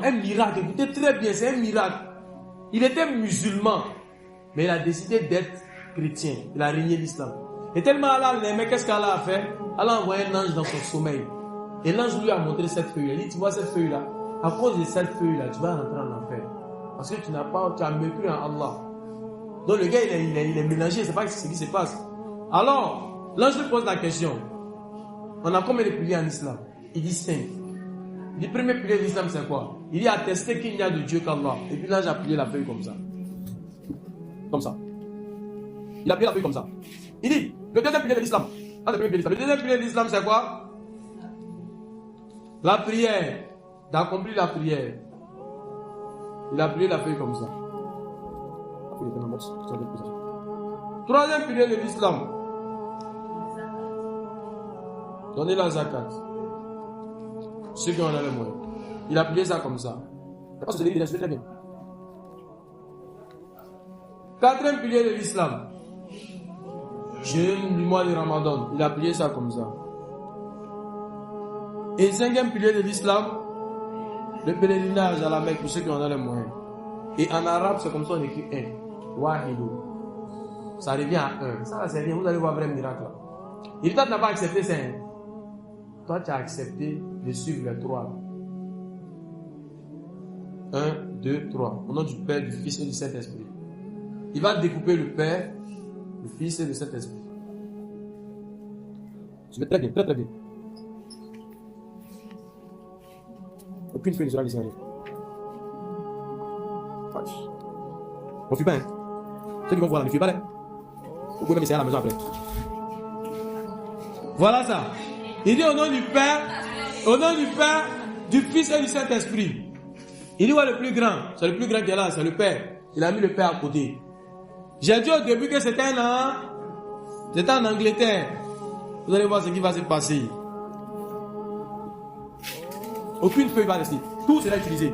Un miracle, écoutez très bien, c'est un miracle. Il était musulman, mais il a décidé d'être chrétien. Il a régné l'islam. Et tellement Allah l'aimait, qu'est-ce qu'Allah a fait? Allah a envoyé un ange dans son sommeil. Et l'ange lui a montré cette feuille. Il dit, tu vois cette feuille-là? À cause de cette feuille-là, tu vas rentrer en enfer. Parce que tu as mécru en Allah. Donc le gars, il est mélangé, c'est pas ce qui se passe. Alors, l'ange lui pose la question. On a combien de piliers en islam? Il dit 5. Il dit, premier pilier de l'islam, c'est quoi? Il dit, attester qu'il n'y a de Dieu qu'Allah. Et puis l'ange a plié la feuille comme ça. Comme ça. Il a plié la feuille comme ça. Il dit, le deuxième pilier de l'islam. Le deuxième pilier de l'islam, c'est quoi? La prière. D'accomplir la prière. Il a plié la feuille comme ça. Troisième pilier de l'islam. Donner la zakat. Ceux qui en ont les moyens. Il a plié ça comme ça. Parce que il a très bien. Quatrième pilier de l'islam. Jeûne du mois de Ramadan. Il a plié ça comme ça. Et cinquième pilier de l'islam. Le pèlerinage à la Mecque pour ceux qui en ont les moyens. Et en arabe, c'est comme ça on écrit 1. Wahidou. Ça revient à 1. Ça, c'est bien. Vous allez voir un vrai miracle là. Et toi, tu n'as pas accepté ça. Toi, tu as accepté de suivre les 3. 1, 2, 3. Au nom du Père, du Fils et du Saint-Esprit. Il va découper le Père, le Fils et le Saint-Esprit. Tu fais très bien, très très bien. Aucune feuille ne sera laissée en l'air. On ne fuit pas, hein. Ceux qui vont voir là, ne fuient pas, hein. Vous pouvez même essayer à la maison après. Voilà ça. Il dit au nom du Père, du Fils et du Saint-Esprit. Il dit ouais, le plus grand. C'est le plus grand qui est là, c'est le Père. Il a mis le Père à côté. J'ai dit au début que c'était en Angleterre. Vous allez voir ce qui va se passer. Aucune feuille va rester. Tout sera utilisé.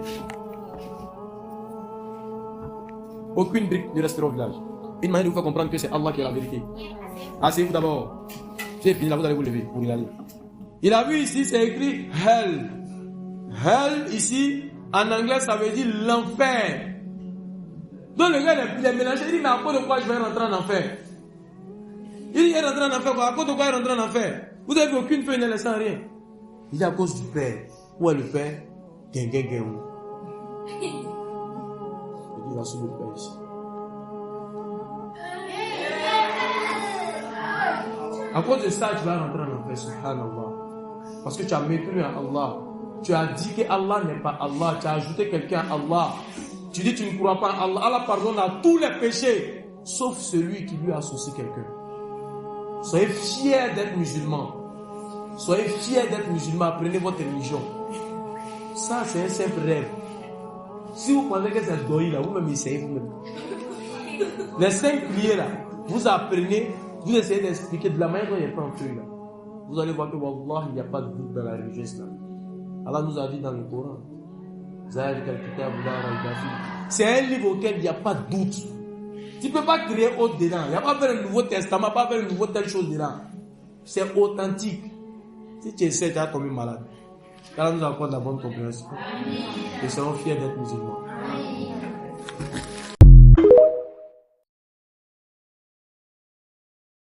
Aucune brique ne restera au village. Une manière de vous faire comprendre que c'est Allah qui est la vérité. Asseyez-vous d'abord. J'ai fini là, vous allez vous lever pour y aller. Il a vu ici, c'est écrit Hell. Hell ici, en anglais, ça veut dire l'enfer. Donc le gars, il est mélangé. Il dit, mais à cause de quoi je vais rentrer en enfer? Il dit, il est rentré en enfer quoi? À cause de quoi il est rentré en enfer? Vous avez vu aucune feuille ne laisse rien. Il dit, à cause du Père. Où est le Père? Il dit, il va sur le Père ici. À cause de ça, tu vas rentrer en enfer, subhanallah. Parce que tu as mécru en Allah. Tu as dit que Allah n'est pas Allah. Tu as ajouté quelqu'un à Allah. Tu dis que tu ne crois pas en Allah. Allah pardonne à tous les péchés, sauf celui qui lui associe quelqu'un. Soyez fiers d'être musulmans. Soyez fiers d'être musulmans. Apprenez votre religion. Ça, c'est un simple rêve. Si vous pensez que c'est doï là, vous-même essayez vous-même. Les 5 piliers là, vous apprenez, vous essayez d'expliquer de la manière dont il n'y a pas en feuille là. Vous allez voir que Wallah, il n'y a pas de doute dans la religion islamique. Allah nous a dit dans le Coran, c'est un livre auquel il n'y a pas de doute. Tu ne peux pas créer autre dedans. Il n'y a pas faire un nouveau testament, pas faire un nouveau telle chose dedans. C'est authentique. Si tu essaies, tu vas tomber malade. Allah nous accorde la bonne compréhension. Et serons fiers d'être musulmans.